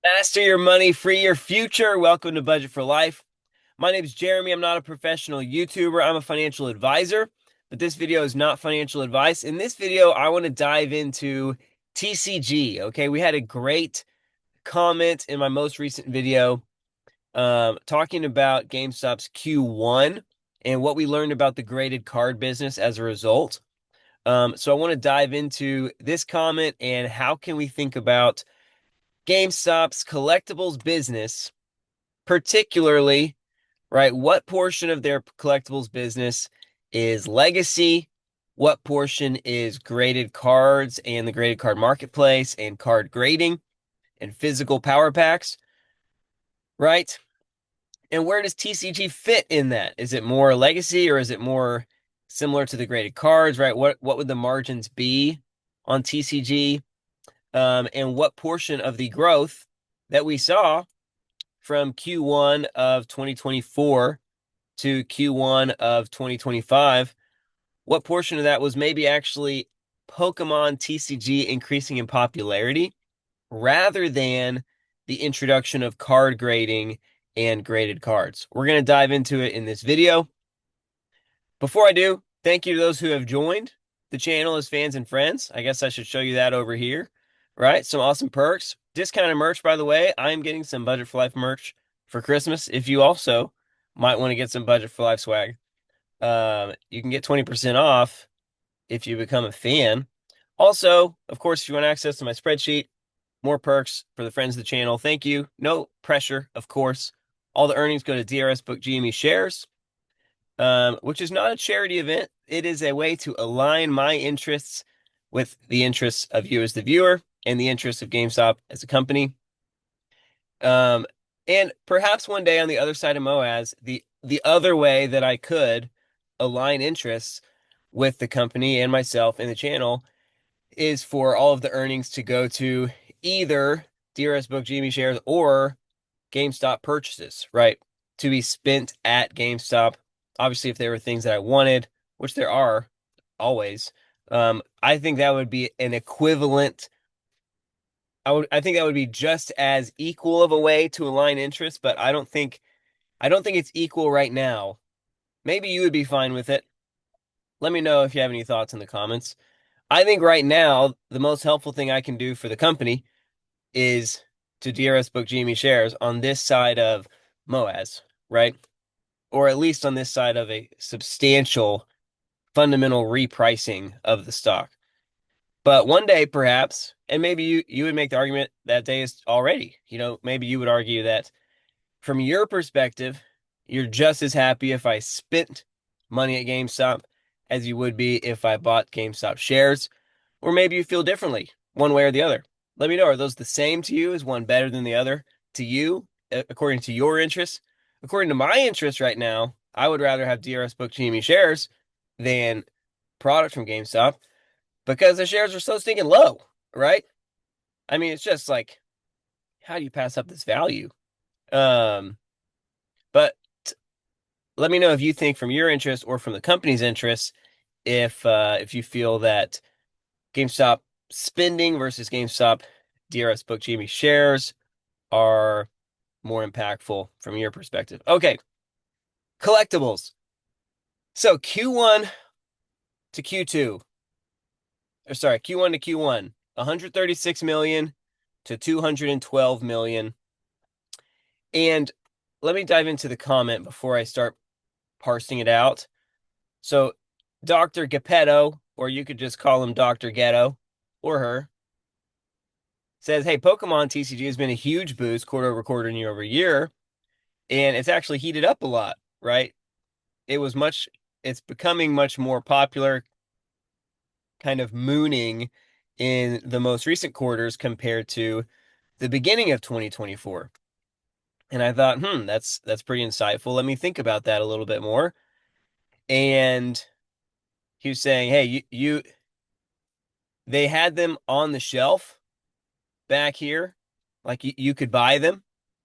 Master your money, free your future. Welcome to Budget for Life. My name is Jeremy. I'm not a professional YouTuber. I'm a financial advisor, but this video is not financial advice. In this video, I want to dive into TCG. Okay, we had a great comment in my most recent video talking about GameStop's Q1 and what we learned about the graded card business as a result. So I want to dive into this comment and how can we think about GameStop's collectibles business, particularly, right? What portion of their collectibles business is legacy? What portion is graded cards and the graded card marketplace and card grading and physical power packs, right? And where does TCG fit in that? Is it more legacy or is it more similar to the graded cards, right? What would the margins be on TCG? And what portion of the growth that we saw from Q1 of 2024 to Q1 of 2025, what portion of that was maybe actually Pokemon TCG increasing in popularity rather than the introduction of card grading and graded cards? We're going to dive into it in this video. Before I do, thank you to those who have joined the channel as fans and friends. I guess I should show you that over here, right? Some awesome perks. Discounted merch, by the way. I am getting some Budget for Life merch for Christmas. If you also might want to get some Budget for Life swag, you can get 20% off if you become a fan. Also, of course, if you want access to my spreadsheet, more perks for the friends of the channel. Thank you. No pressure, of course. All the earnings go to DRS Book GME shares, which is not a charity event. It is a way to align my interests with the interests of you as the viewer and the interests of GameStop as a company. And perhaps one day on the other side of Moaz, the other way that I could align interests with the company and myself and the channel is for all of the earnings to go to either DRS Book GME shares or GameStop purchases, right? To be spent at GameStop. Obviously, if there were things that I wanted, which there are always, I think that would be an equivalent. I think that would be just as equal of a way to align interests, but I don't think it's equal right now. Maybe you would be fine with it. Let me know if you have any thoughts in the comments. I think right now the most helpful thing I can do for the company is to DRS Book GME shares on this side of Moaz, right? Or at least on this side of a substantial fundamental repricing of the stock. But one day, perhaps, and maybe you would make the argument that day is already, maybe you would argue that from your perspective, you're just as happy if I spent money at GameStop as you would be if I bought GameStop shares. Or maybe you feel differently, one way or the other. Let me know. Are those the same to you? Is one better than the other to you, according to your interests? According to my interests right now, I would rather have DRS Book GME shares than product from GameStop because the shares are so stinking low, right? I mean, it's just like, how do you pass up this value? Um, but let me know if you think from your interest or from the company's interest, if you feel that GameStop spending versus GameStop DRS Book GME shares are more impactful from your perspective. Okay, collectibles. So Q1 to Q2, or sorry, Q1 to Q1, 136 million to 212 million. And let me dive into the comment before I start parsing it out. So Dr. Geppetto, or you could just call him Dr. Ghetto or her, says, hey, Pokemon TCG has been a huge boost quarter over quarter and year over year. And it's actually heated up a lot, right? It's becoming much more popular, kind of mooning in the most recent quarters compared to the beginning of 2024. And I thought, that's pretty insightful. Let me think about that a little bit more. And he was saying, hey, they had them on the shelf back here, like you could buy them,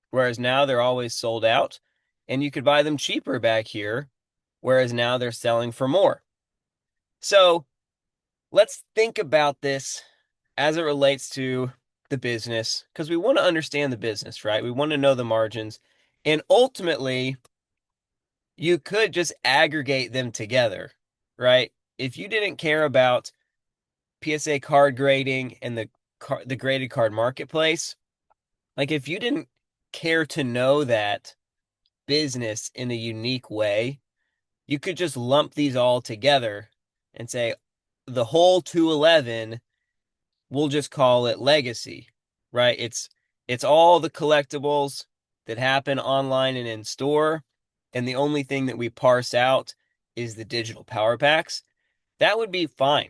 whereas now they're always sold out, and you could buy them cheaper back here, whereas now they're selling for more. So let's think about this as it relates to the business because we want to understand the business, right? We want to know the margins. And ultimately, you could just aggregate them together, right? If you didn't care about PSA card grading and the graded card marketplace, like if you didn't care to know that business in a unique way, you could just lump these all together and say the whole 211, we'll just call it legacy, right? It's all the collectibles that happen online and in store, and the only thing that we parse out is the digital power packs. That would be fine.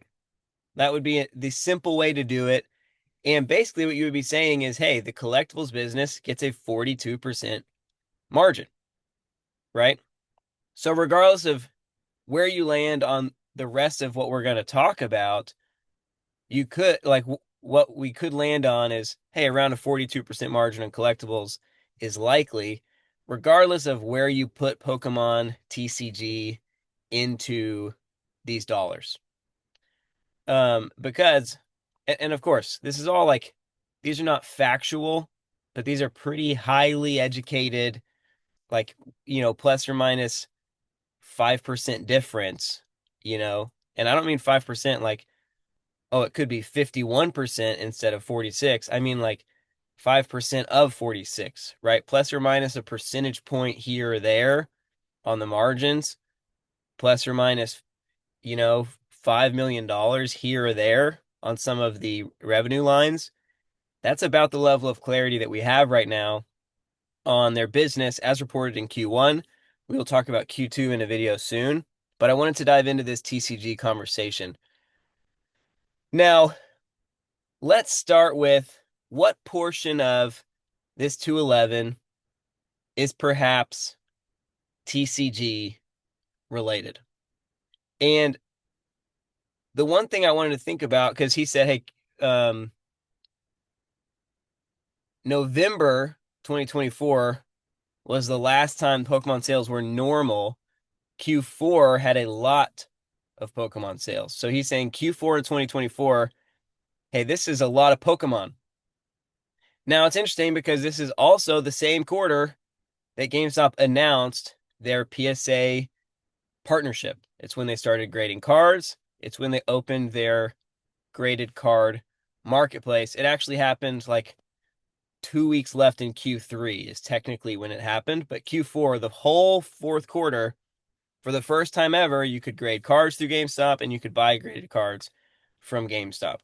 That would be the simple way to do it. And basically what you would be saying is, hey, the collectibles business gets a 42% margin, right? So regardless of where you land on the rest of what we're going to talk about, you could like what we could land on is, hey, around a 42% margin on collectibles is likely, regardless of where you put Pokemon TCG into these dollars. Because, and of course, this is all like, these are not factual, but these are pretty highly educated, like, plus or minus 5% difference, and I don't mean 5% like, oh, it could be 51% instead of 46. I mean like 5% of 46, right? Plus or minus a percentage point here or there on the margins, plus or minus, $5 million here or there on some of the revenue lines. That's about the level of clarity that we have right now on their business as reported in Q1. We will talk about Q2 in a video soon, but I wanted to dive into this TCG conversation. Now, let's start with what portion of this 211 is perhaps TCG related. And the one thing I wanted to think about, because he said, hey, November 2024 was the last time Pokemon sales were normal. Q4 had a lot of Pokemon sales. So he's saying Q4 of 2024, hey, this is a lot of Pokemon. Now it's interesting because this is also the same quarter that GameStop announced their PSA partnership. It's when they started grading cards. It's when they opened their graded card marketplace. It actually happened like 2 weeks left in Q3 is technically when it happened, but Q4, the whole fourth quarter, for the first time ever, you could grade cards through GameStop and you could buy graded cards from GameStop.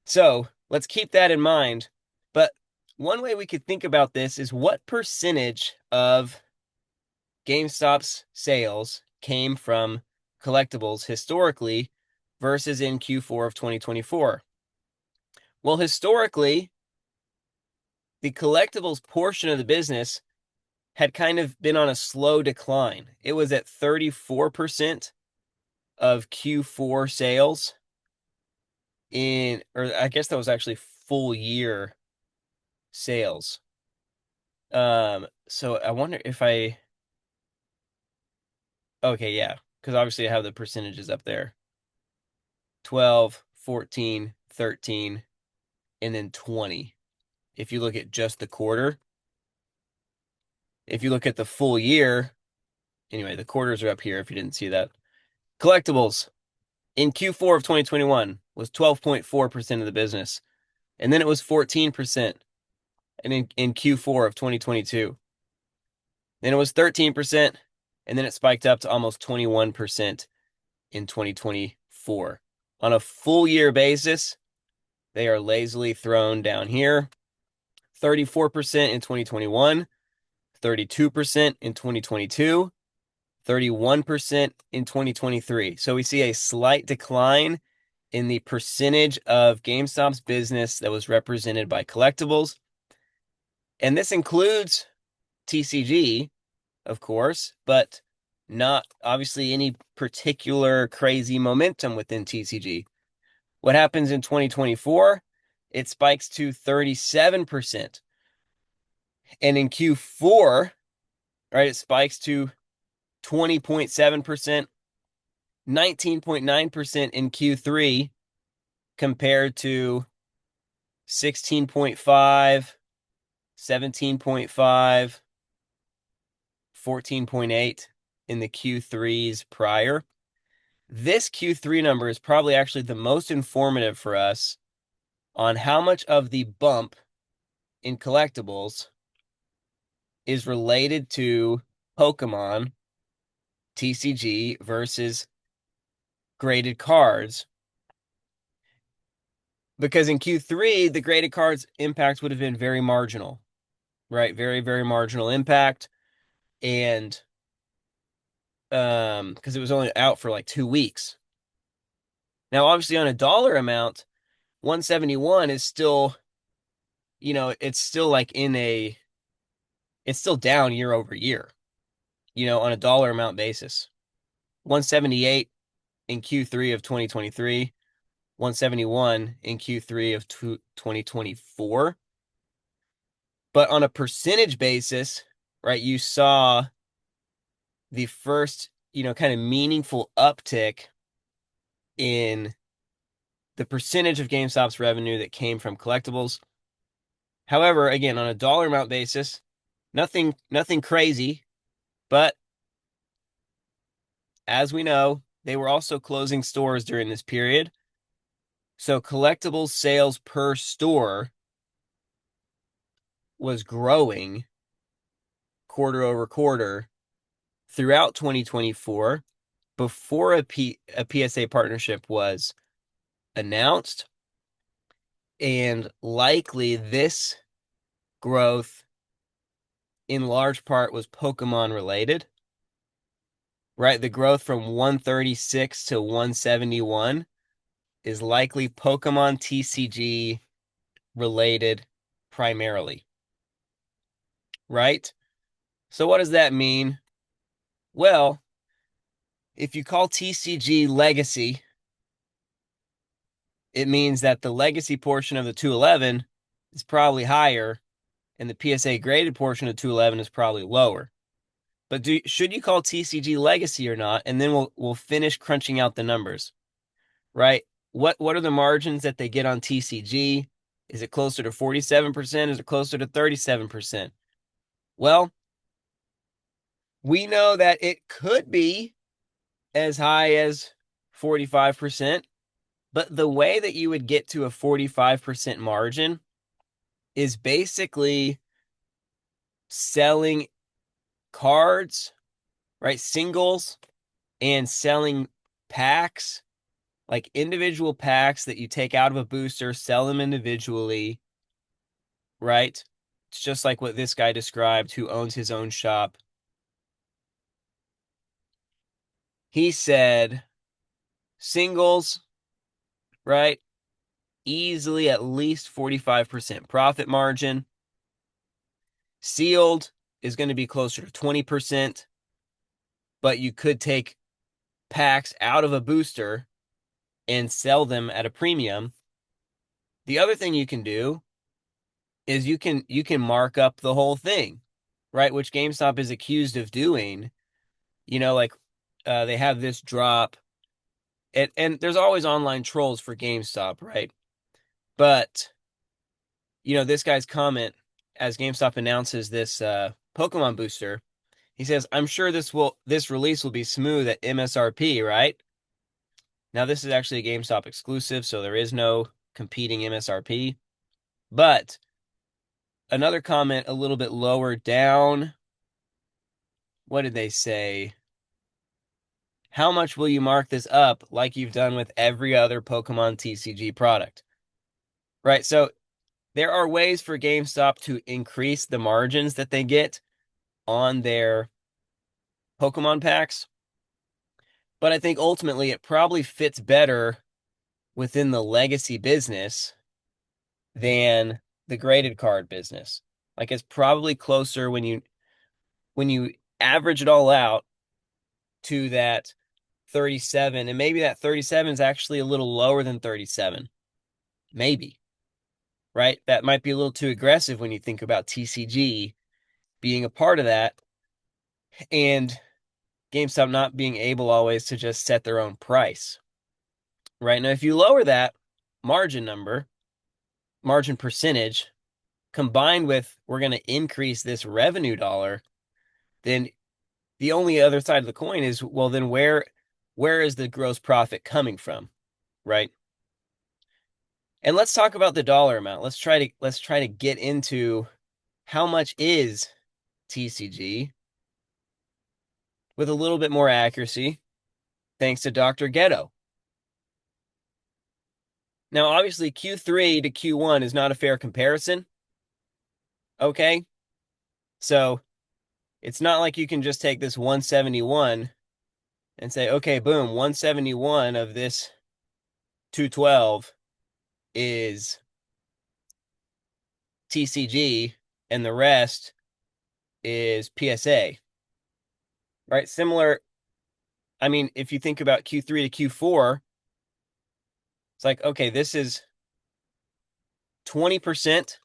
So let's keep that in mind. But one way we could think about this is what percentage of GameStop's sales came from collectibles historically versus in Q4 of 2024. Well, historically, the collectibles portion of the business had kind of been on a slow decline. It was at 34% of Q4 sales or I guess that was actually full year sales. So I wonder if okay, yeah, because obviously I have the percentages up there. 12, 14, 13, and then 20. If you look at just the quarter, if you look at the full year, anyway, the quarters are up here if you didn't see that. Collectibles in Q4 of 2021 was 12.4% of the business. And then it was 14% in Q4 of 2022. Then it was 13%, and then it spiked up to almost 21% in 2024. On a full year basis, they are lazily thrown down here. 34% in 2021, 32% in 2022, 31% in 2023. So we see a slight decline in the percentage of GameStop's business that was represented by collectibles. And this includes TCG, of course, but not obviously any particular crazy momentum within TCG. What happens in 2024? It spikes to 37%. And in Q4, right, it spikes to 20.7%, 19.9% in Q3 compared to 16.5, 17.5, 14.8 in the Q3s prior. This Q3 number is probably actually the most informative for us on how much of the bump in collectibles is related to Pokemon TCG versus graded cards. Because in Q3, the graded cards impact would have been very marginal, right? Very, very marginal impact. And because it was only out for like 2 weeks. Now, obviously, on a dollar amount, 171 is still, it's still like it's still down year over year, on a dollar amount basis. 178 in Q3 of 2023, 171 in Q3 of 2024. But on a percentage basis, right, you saw the first, kind of meaningful uptick in the percentage of GameStop's revenue that came from collectibles. However, again, on a dollar amount basis, nothing crazy, but as we know, they were also closing stores during this period. So collectibles sales per store was growing quarter over quarter throughout 2024 before a PSA partnership was announced. And likely this growth in large part was Pokemon related, right? The growth from 136 to 171 is likely Pokemon TCG related primarily, right? So what does that mean? Well, if you call TCG legacy, it means that the legacy portion of the 211 is probably higher and the PSA graded portion of 211 is probably lower. But should you call TCG legacy or not? And then we'll finish crunching out the numbers, right? What are the margins that they get on TCG? Is it closer to 47%? Is it closer to 37%? Well, we know that it could be as high as 45%, but the way that you would get to a 45% margin is basically selling cards, right? Singles, and selling packs, like individual packs that you take out of a booster, sell them individually, right? It's just like what this guy described who owns his own shop. He said singles, right? Easily at least 45% profit margin. Sealed is going to be closer to 20%, but you could take packs out of a booster and sell them at a premium. The other thing you can do is you can mark up the whole thing, right? Which GameStop is accused of doing. Like they have this drop, and there's always online trolls for GameStop, right? But this guy's comment as GameStop announces this Pokemon booster, he says, "I'm sure this release will be smooth at MSRP, right?" Now this is actually a GameStop exclusive, so there is no competing MSRP. But another comment a little bit lower down, what did they say? How much will you mark this up like you've done with every other Pokemon TCG product? Right, so there are ways for GameStop to increase the margins that they get on their Pokemon packs. But I think ultimately it probably fits better within the legacy business than the graded card business. Like it's probably closer when you average it all out to that 37, and maybe that 37 is actually a little lower than 37. Maybe, right? That might be a little too aggressive when you think about TCG being a part of that and GameStop not being able always to just set their own price. Right now, if you lower that margin number, margin percentage combined with we're going to increase this revenue dollar, then the only other side of the coin is, well, then where is the gross profit coming from, right? And let's talk about the dollar amount. Let's try to get into how much is TCG with a little bit more accuracy, thanks to Dr. Ghetto. Now, obviously, Q3 to Q1 is not a fair comparison. Okay. So it's not like you can just take this 171 and say, okay, boom, 171 of this 212 is TCG and the rest is PSA, right? Similar. I mean, if you think about Q3 to Q4, it's like, okay, this is 20%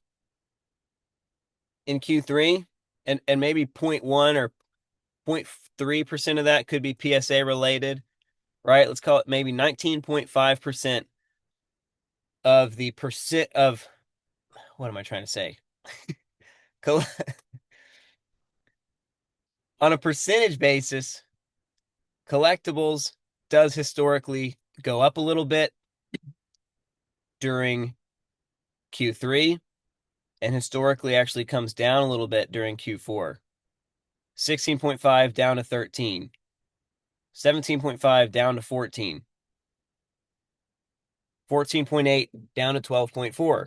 in Q3 and maybe 0.1 or 0.3% of that could be PSA related, right? Let's call it maybe 19.5% of the percent of, what am I trying to say? On a percentage basis, collectibles does historically go up a little bit during Q3 and historically actually comes down a little bit during Q4. 16.5 down to 13, 17.5 down to 14, 14.8 down to 12.4.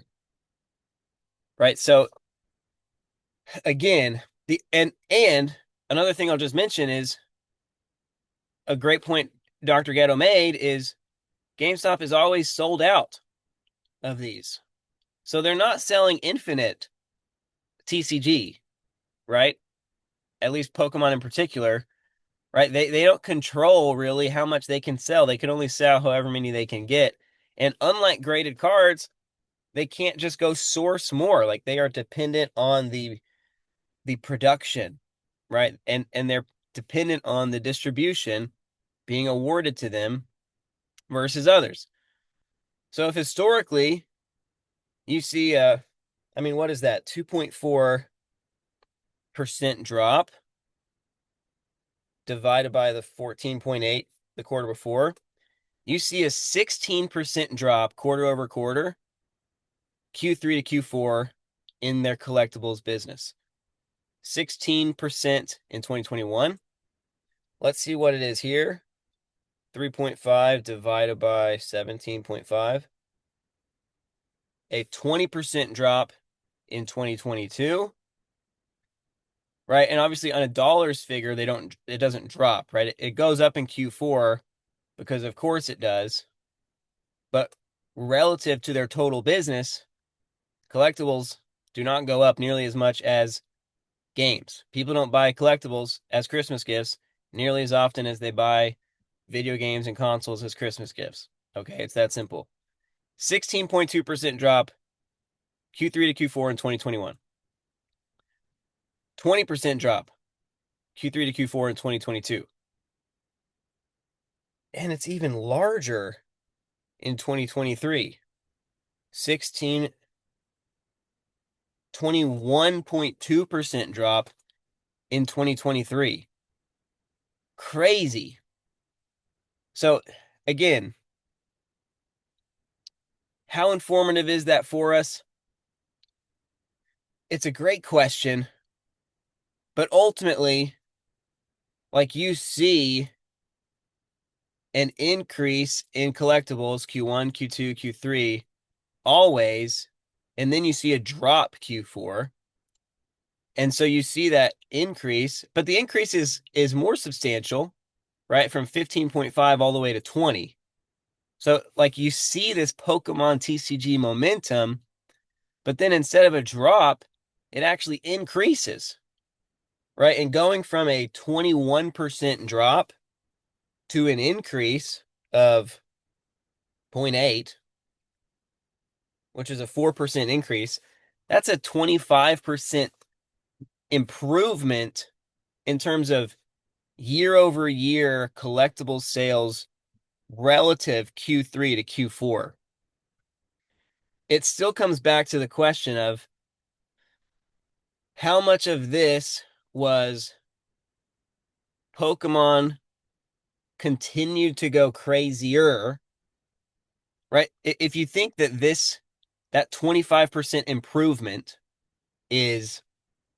Right? So again, and another thing I'll just mention is a great point Dr. Gatto made is GameStop is always sold out of these. So they're not selling infinite TCG, right? At least Pokemon in particular, right? They don't control really how much they can sell. They can only sell however many they can get. And unlike graded cards, they can't just go source more. Like they are dependent on the production, right? And they're dependent on the distribution being awarded to them versus others. So if historically you see I mean, what is that? 2.4% drop divided by the 14.8 the quarter before, you see a 16% drop quarter over quarter, Q3 to Q4 in their collectibles business. 16% in 2021. Let's see what it is here. 3.5 divided by 17.5. A 20% drop in 2022. Right? And obviously on a dollars figure, it doesn't drop, right? It goes up in Q4 because of course it does. But relative to their total business, collectibles do not go up nearly as much as games. People don't buy collectibles as Christmas gifts nearly as often as they buy video games and consoles as Christmas gifts. Okay, it's that simple. 16.2% drop Q3 to Q4 in 2021. 20% drop Q3 to Q4 in 2022. And it's even larger in 2023. 21.2% drop in 2023. Crazy. So again, how informative is that for us? It's a great question, but ultimately, like you see an increase in collectibles Q1, Q2, Q3 always, and then you see a drop Q4. And so you see that increase, but the increase is more substantial, right? From 15.5 all the way to 20. So like you see this Pokemon TCG momentum, but then instead of a drop, it actually increases, right? And going from a 21% drop to an increase of 0.8, which is a 4% increase, that's a 25% improvement in terms of year over year collectible sales relative Q3 to Q4. it still comes back to the question of how much of this was Pokemon continued to go crazier, right? If you think that that 25% improvement is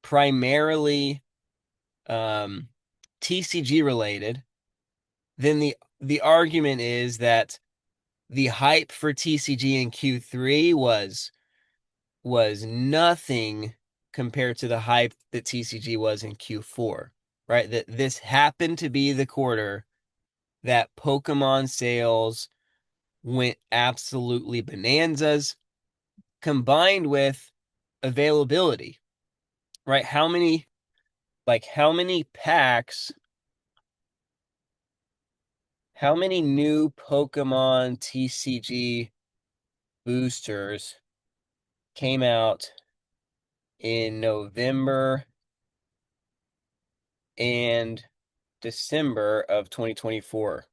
primarily um, TCG related, then the argument is that the hype for TCG in Q3 was nothing compared to the hype that TCG was in Q4, right? That this happened to be the quarter that Pokemon sales went absolutely bonanzas, combined with availability, right? How many packs, how many new Pokemon TCG boosters came out in November and December of 2024?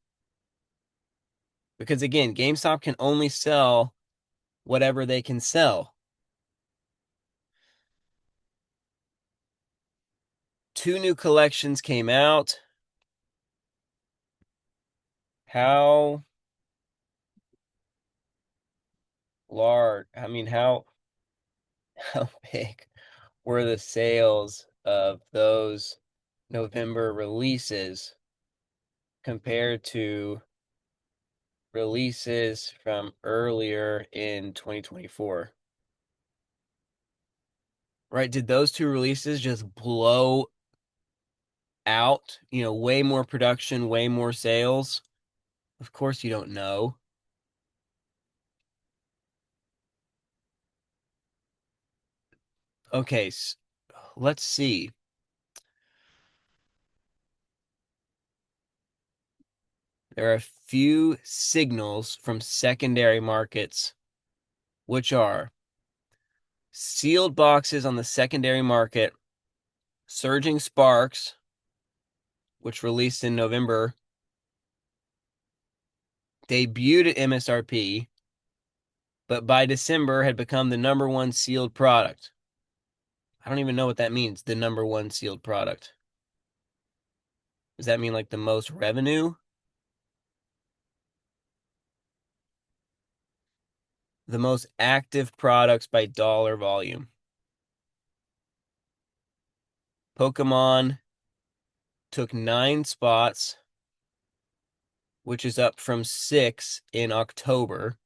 Because again, GameStop can only sell whatever they can sell. Two new collections came out. How large, I mean, how big were the sales of those November releases compared to releases from earlier in 2024? Right? Did those two releases just blow out, way more production, way more sales? Of course you don't know. Okay, let's see. There are a few signals from secondary markets, which are sealed boxes on the secondary market, Surging Sparks, which released in November, debuted at MSRP, but by December had become the number one sealed product. I don't even know what that means, the number one sealed product. Does that mean like the most revenue? The most active products by dollar volume. Pokemon took 9 spots, which is up from 6 in October.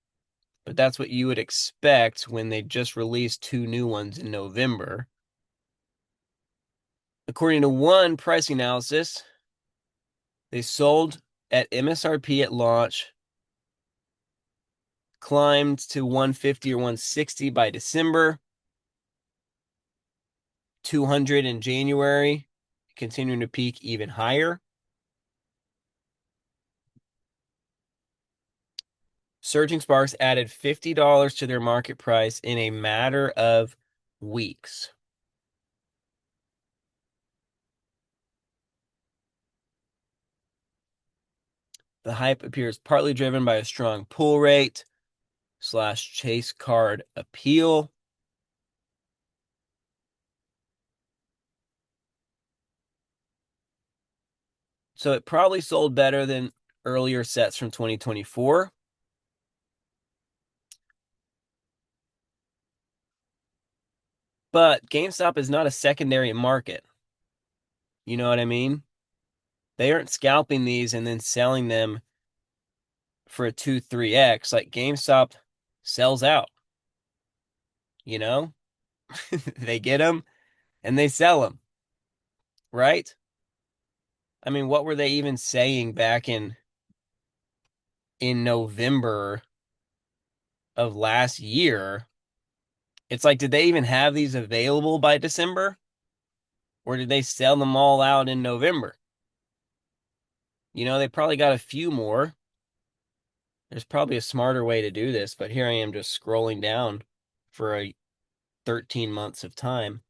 But that's what you would expect when they just released 2 new ones in November. According to one pricing analysis, they sold at MSRP at launch, climbed to 150 or 160 by December, 200 in January, continuing to peak even higher. Surging Sparks added $50 to their market price in a matter of weeks. The hype appears partly driven by a strong pull rate / chase card appeal. So it probably sold better than earlier sets from 2024. But GameStop is not a secondary market. You know what I mean? They aren't scalping these and then selling them for a 2, 3x. Like GameStop sells out, you know? They get them and they sell them, right? I mean, what were they even saying back in November of last year? It's like, did they even have these available by December? Or did they sell them all out in November? They probably got a few more. There's probably a smarter way to do this, but here I am just scrolling down for 13 months of time.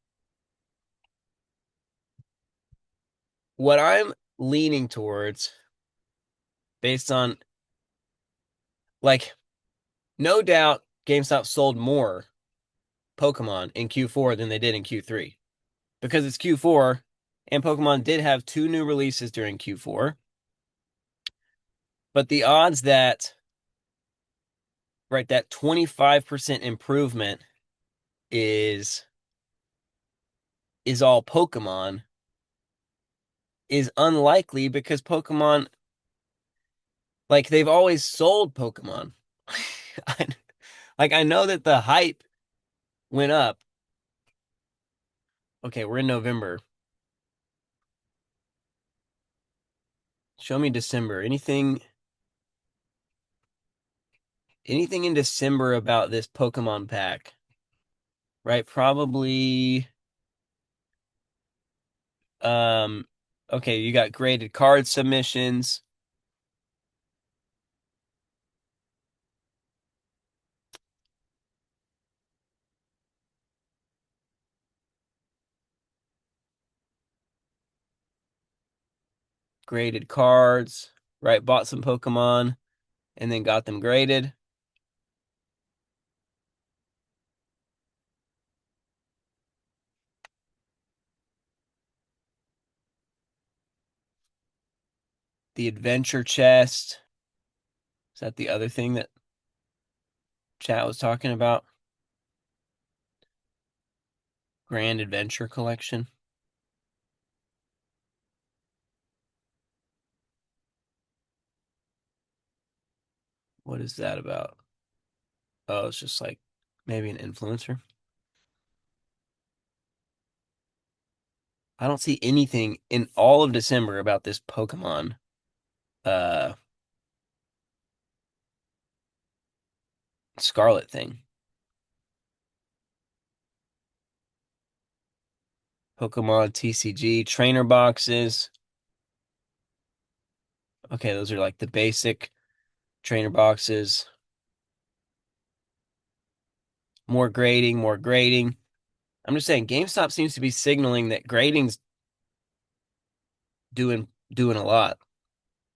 What I'm leaning towards, based on, like, no doubt GameStop sold more Pokemon in Q4 than they did in Q3 because it's Q4 and Pokemon did have two new releases during Q4. But the odds that, right, that 25% improvement is all Pokemon is unlikely because Pokemon, like, they've always sold Pokemon. Like, I know that the hype went up. Okay, we're in November. Show me December. Anything in December about this Pokemon pack? Right? Probably um okay, you got graded card submissions. Graded cards, right? Bought some Pokemon and then got them graded. The adventure chest. Is that the other thing that chat was talking about? Grand Adventure Collection. What is that about? Oh, it's just like maybe an influencer. I don't see anything in all of December about this Pokemon uh Scarlet thing. Pokemon TCG trainer boxes. Okay, those are like the basic trainer boxes. More grading, more grading. I'm just saying GameStop seems to be signaling that grading's doing a lot.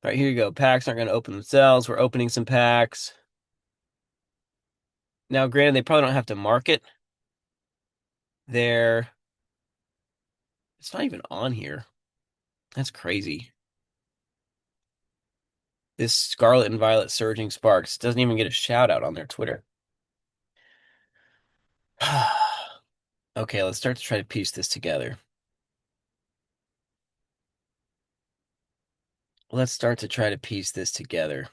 All right, here you go. Packs aren't going to open themselves. We're opening some packs. Now, granted, they probably don't have to market their. It's not even on here. That's crazy. This Scarlet and Violet Surging Sparks doesn't even get a shout out on their Twitter. Okay, let's start to try to piece this together. Let's start to try to piece this together.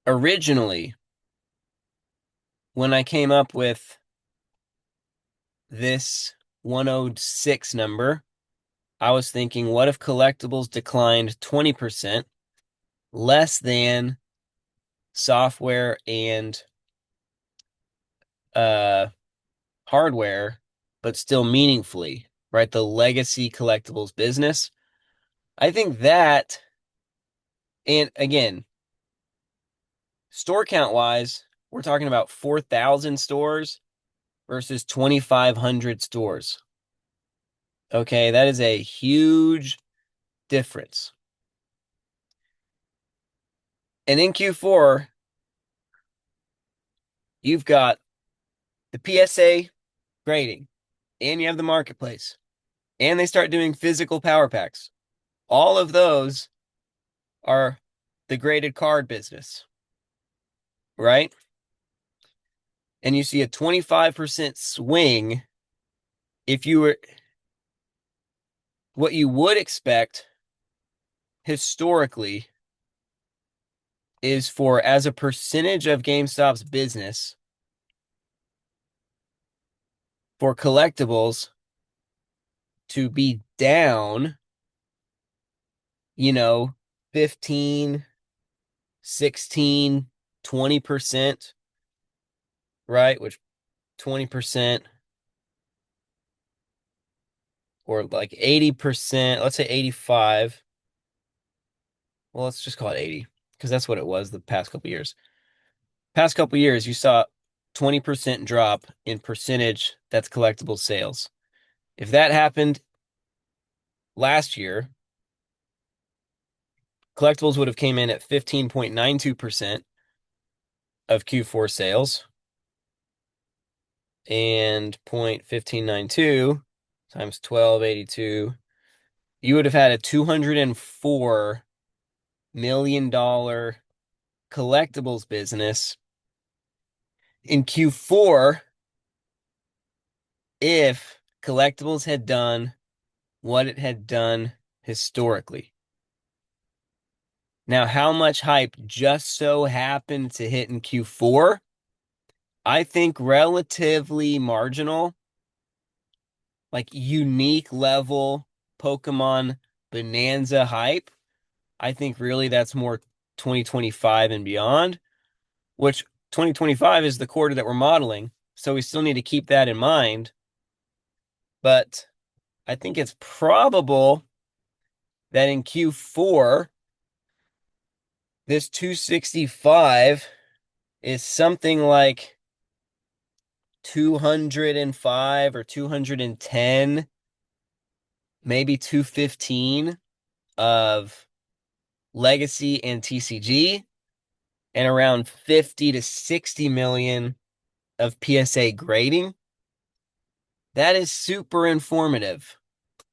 Originally, when I came up with this 106 number, I was thinking, what if collectibles declined 20% less than software and uh hardware, but still meaningfully, right? The legacy collectibles business. I think that, and again, store count wise, we're talking about 4,000 stores versus 2,500 stores. Okay, that is a huge difference. And in Q4, you've got the PSA grading, and you have the marketplace, and they start doing physical power packs. All of those are the graded card business, right? And you see a 25% swing if you were what you would expect historically is for as a percentage of GameStop's business for collectibles to be down, 15, 16, 20%, right? Which 20% or like 80%, let's say 85. Well, let's just call it 80 because that's what it was the past couple years. Past couple years, you saw 20% drop in percentage that's collectible sales. If that happened last year, collectibles would have came in at 15.92%, of Q4 sales, and 0.1592 times 1282, you would have had a $204 million collectibles business in Q4 if collectibles had done what it had done historically. Now, how much hype just so happened to hit in Q4? I think relatively marginal, like unique level Pokemon Bonanza hype. I think really that's more 2025 and beyond, which 2025 is the quarter that we're modeling. So we still need to keep that in mind. But I think it's probable that in Q4, this 265 is something like 205 or 210, maybe 215 of Legacy and TCG, and around 50 to 60 million of PSA grading. That is super informative,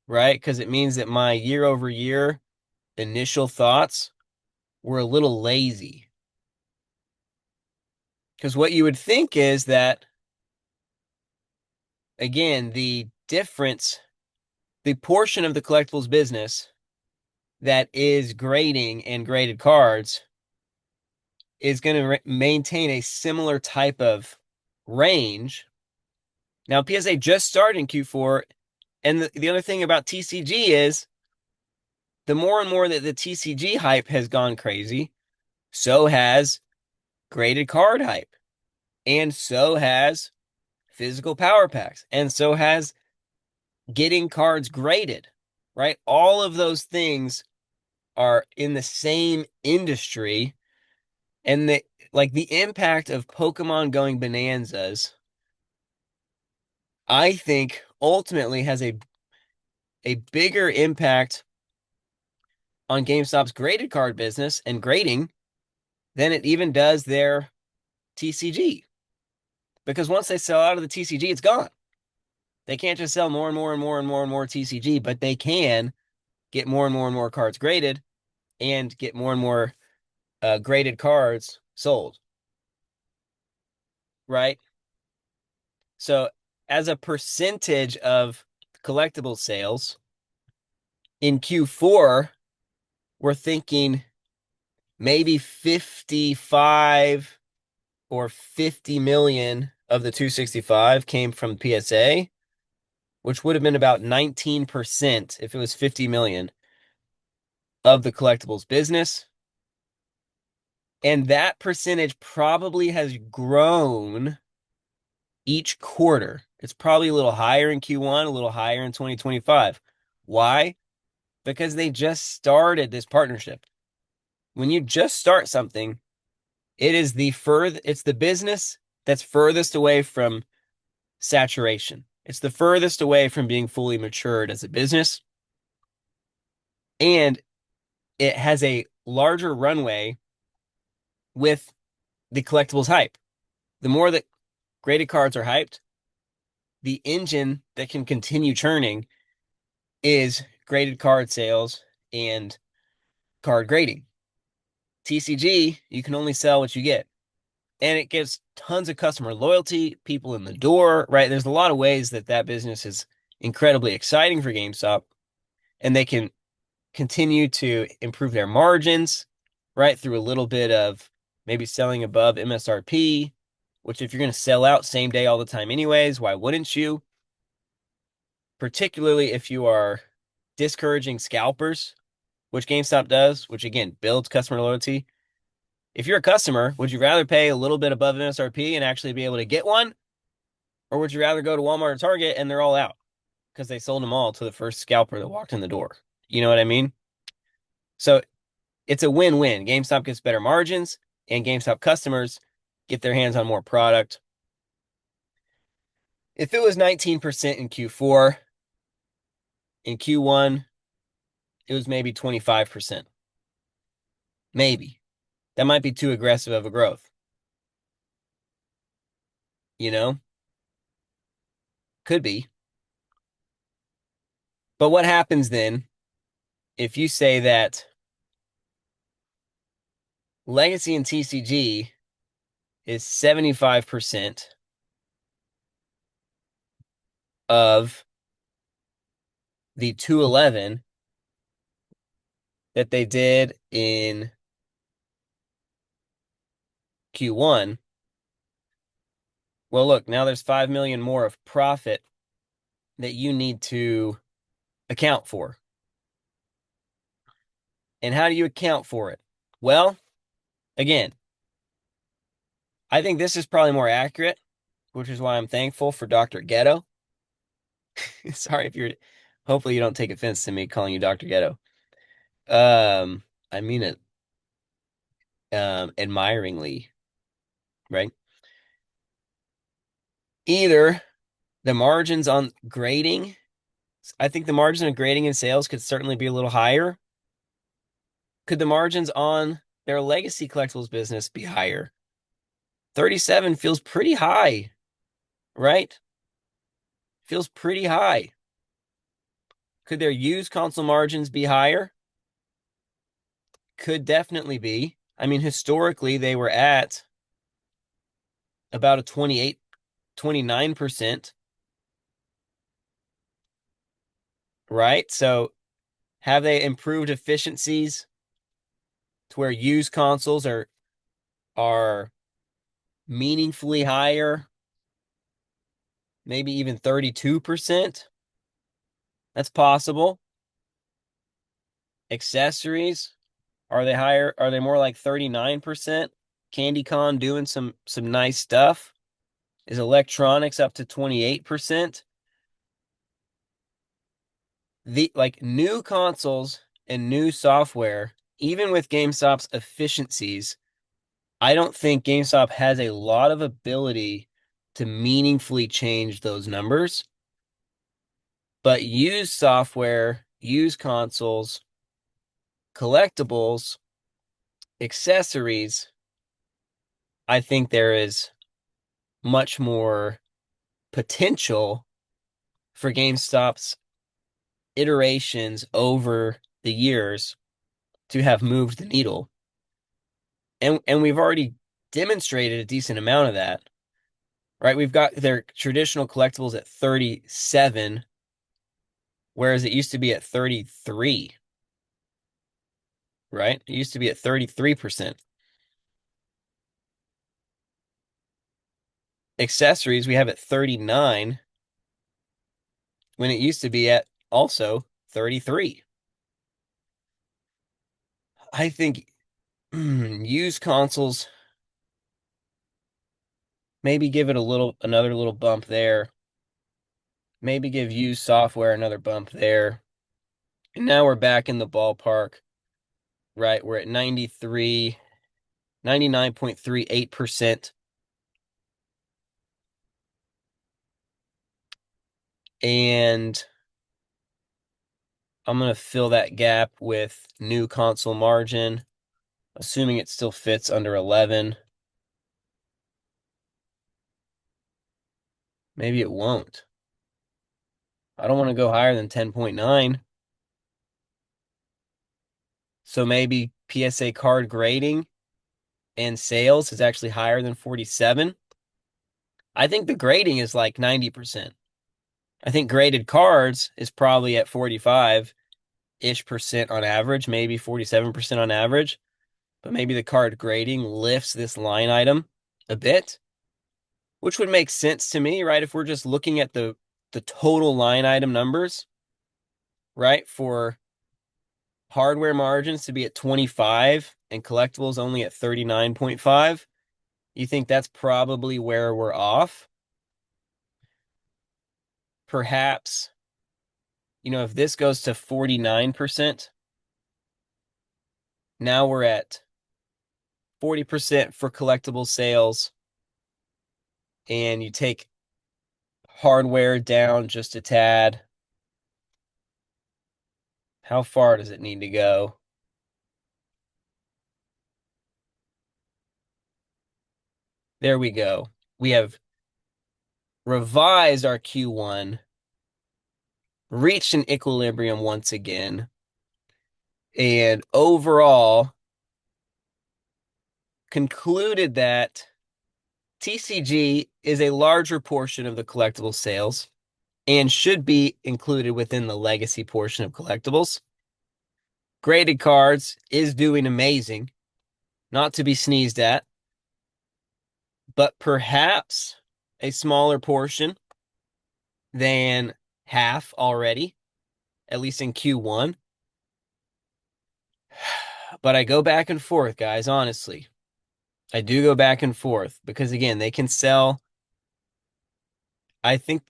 right? Because it means that my year over year initial thoughts were a little lazy. Because what you would think is that, again, the difference, the portion of the collectibles business that is grading and graded cards is going to maintain a similar type of range. Now, PSA just started in Q4, and the other thing about TCG is the more and more that the TCG hype has gone crazy, so has graded card hype, and so has physical power packs, and so has getting cards graded, right? All of those things are in the same industry, and the impact of Pokemon going bananas, I think ultimately has a bigger impact on GameStop's graded card business and grading than it even does their TCG. Because once they sell out of the TCG, it's gone. They can't just sell more and more and more and more and more TCG, but they can get more and more and more cards graded and get more and more graded cards sold, right? So as a percentage of collectible sales in Q4, we're thinking maybe 55 or 50 million of the 265 came from PSA, which would have been about 19% if it was 50 million of the collectibles business. And that percentage probably has grown each quarter. It's probably a little higher in Q1, a little higher in 2025. Why? Because they just started this partnership. When you just start something, it's the business that's furthest away from saturation. It's the furthest away from being fully matured as a business. And it has a larger runway with the collectibles hype. The more that graded cards are hyped, the engine that can continue churning is graded card sales and card grading. TCG, you can only sell what you get. And it gives tons of customer loyalty, people in the door, right? There's a lot of ways that that business is incredibly exciting for GameStop, and they can continue to improve their margins, right? Through a little bit of maybe selling above MSRP, which if you're going to sell out same day all the time anyways, why wouldn't you? Particularly if you are discouraging scalpers, which GameStop does, which again builds customer loyalty. If you're a customer, would you rather pay a little bit above MSRP and actually be able to get one? Or would you rather go to Walmart or Target and they're all out because they sold them all to the first scalper that walked in the door? You know what I mean? So it's a win-win. GameStop gets better margins and GameStop customers get their hands on more product. If it was 19% in Q4, in Q1, it was maybe 25%. Maybe. That might be too aggressive of a growth. you know? Could be. But what happens then if you say that Legacy and TCG is 75% of the 211 that they did in Q1? Well, look, now there's 5 million more of profit that you need to account for. And how do you account for it? Well, again, I think this is probably more accurate, which is why I'm thankful for Dr. Ghetto. Sorry if you're, hopefully you don't take offense to me calling you Dr. Ghetto. I mean it admiringly, right? Either the margins on grading, I think the margin of grading and sales could certainly be a little higher. Could the margins on their legacy collectibles business be higher? 37 feels pretty high, right? Feels pretty high. Could their used console margins be higher? Could definitely be. I mean, historically, they were at about a 28, 29%, right? So have they improved efficiencies to where used consoles are meaningfully higher, maybe even 32%? That's possible. Accessories, are they higher? Are they more like 39%? CandyCon doing some nice stuff. Is electronics up to 28%? The like new consoles and new software, even with GameStop's efficiencies, I don't think GameStop has a lot of ability to meaningfully change those numbers. But used software, used consoles, collectibles, accessories, I think there is much more potential for GameStop's iterations over the years to have moved the needle. And we've already demonstrated a decent amount of that, right? We've got their traditional collectibles at 37, whereas it used to be at 33, right? It used to be at 33%. Accessories, we have at 39, when it used to be at also 33. I think used consoles, maybe give it another little bump there. Maybe give used software another bump there. And now we're back in the ballpark, right? We're at 99.38%. And I'm going to fill that gap with new console margin, assuming it still fits under 11. Maybe it won't. I don't want to go higher than 10.9. So maybe PSA card grading and sales is actually higher than 47. I think the grading is like 90%. I think graded cards is probably at 45-ish percent on average, maybe 47% on average. But maybe the card grading lifts this line item a bit, which would make sense to me, right? If we're just looking at the total line item numbers, right? For hardware margins to be at 25 and collectibles only at 39.5, you think that's probably where we're off? Perhaps, if this goes to 49%, now we're at 40% for collectible sales, and you take hardware down just a tad. How far does it need to go? There we go. We have revised our Q1, reached an equilibrium once again, and overall concluded that TCG is a larger portion of the collectible sales and should be included within the legacy portion of collectibles. Graded cards is doing amazing, not to be sneezed at, but perhaps a smaller portion than half already, at least in Q1. But I go back and forth, guys, honestly. I do go back and forth because, again, they can sell. I think,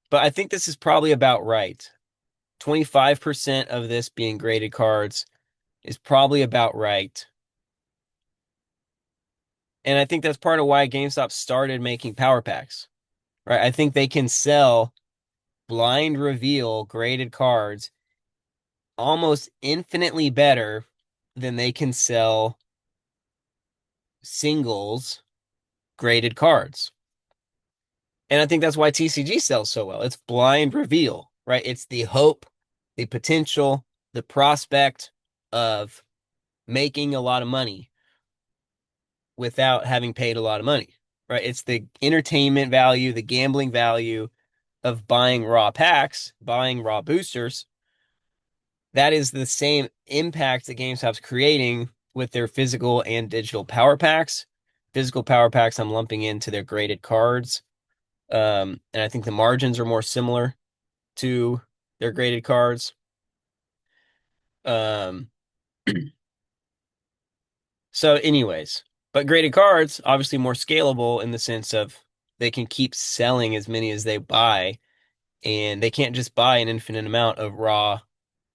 but I think this is probably about right. 25% of this being graded cards is probably about right. And I think that's part of why GameStop started making power packs, right? I think they can sell blind reveal graded cards almost infinitely better than they can sell singles graded cards. And I think that's why TCG sells so well. It's blind reveal, right? It's the hope, the potential, the prospect of making a lot of money without having paid a lot of money, right? It's the entertainment value, the gambling value of buying raw packs, buying raw boosters. That is the same impact that GameStop's creating with their physical and digital power packs. Physical power packs, I'm lumping into their graded cards. And I think the margins are more similar to their graded cards. Um, so anyways, but graded cards, obviously more scalable in the sense of they can keep selling as many as they buy, and they can't just buy an infinite amount of raw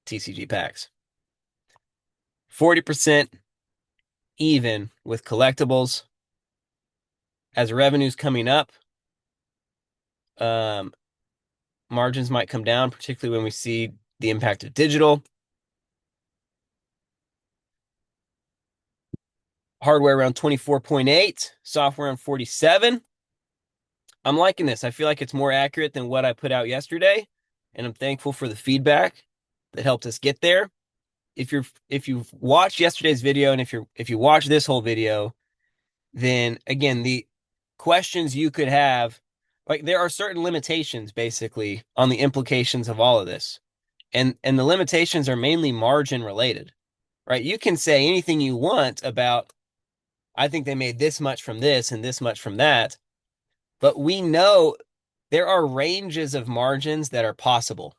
TCG packs. 40% even with collectibles. As revenue's coming up, margins might come down, particularly when we see the impact of digital. Hardware around 24.8, software around 47. I'm liking this. I feel like it's more accurate than what I put out yesterday, and I'm thankful for the feedback that helped us get there. If you've watched yesterday's video and if you watch this whole video, then again, the questions you could have, like there are certain limitations basically on the implications of all of this. And the limitations are mainly margin related, right? You can say anything you want about, I think they made this much from this and this much from that, but we know there are ranges of margins that are possible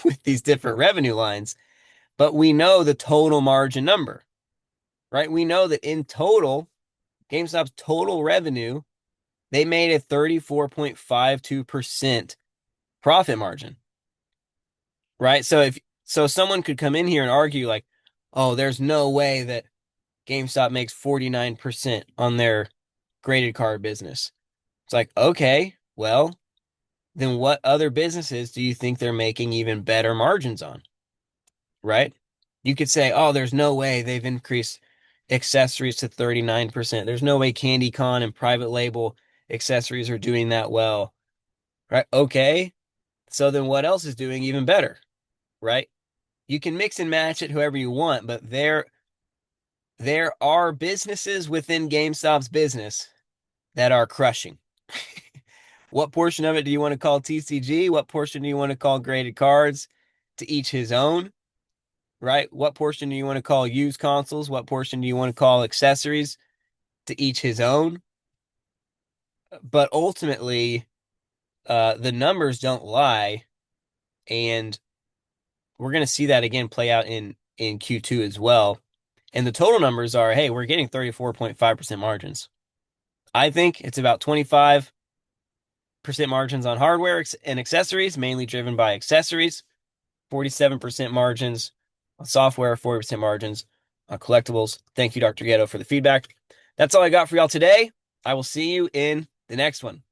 with these different revenue lines, but we know the total margin number, right? We know that in total, GameStop's total revenue, they made a 34.52% profit margin, right? So someone could come in here and argue like, oh, there's no way that GameStop makes 49% on their graded card business. It's like, okay, well, then what other businesses do you think they're making even better margins on? Right? You could say, oh, there's no way they've increased accessories to 39%. There's no way Candy Con and private label accessories are doing that well. Right? Okay. So then what else is doing even better? Right? You can mix and match it however you want, but there are businesses within GameStop's business that are crushing. What portion of it do you want to call TCG? What portion do you want to call graded cards? To each his own, right? What portion do you want to call used consoles? What portion do you want to call accessories? To each his own. But ultimately, the numbers don't lie, and we're going to see that again play out in Q2 as well. And the total numbers are, hey, we're getting 34.5% margins. I think it's about 25% margins on hardware and accessories, mainly driven by accessories. 47% margins on software, 40% margins on collectibles. Thank you, Dr. Ghetto, for the feedback. That's all I got for y'all today. I will see you in the next one.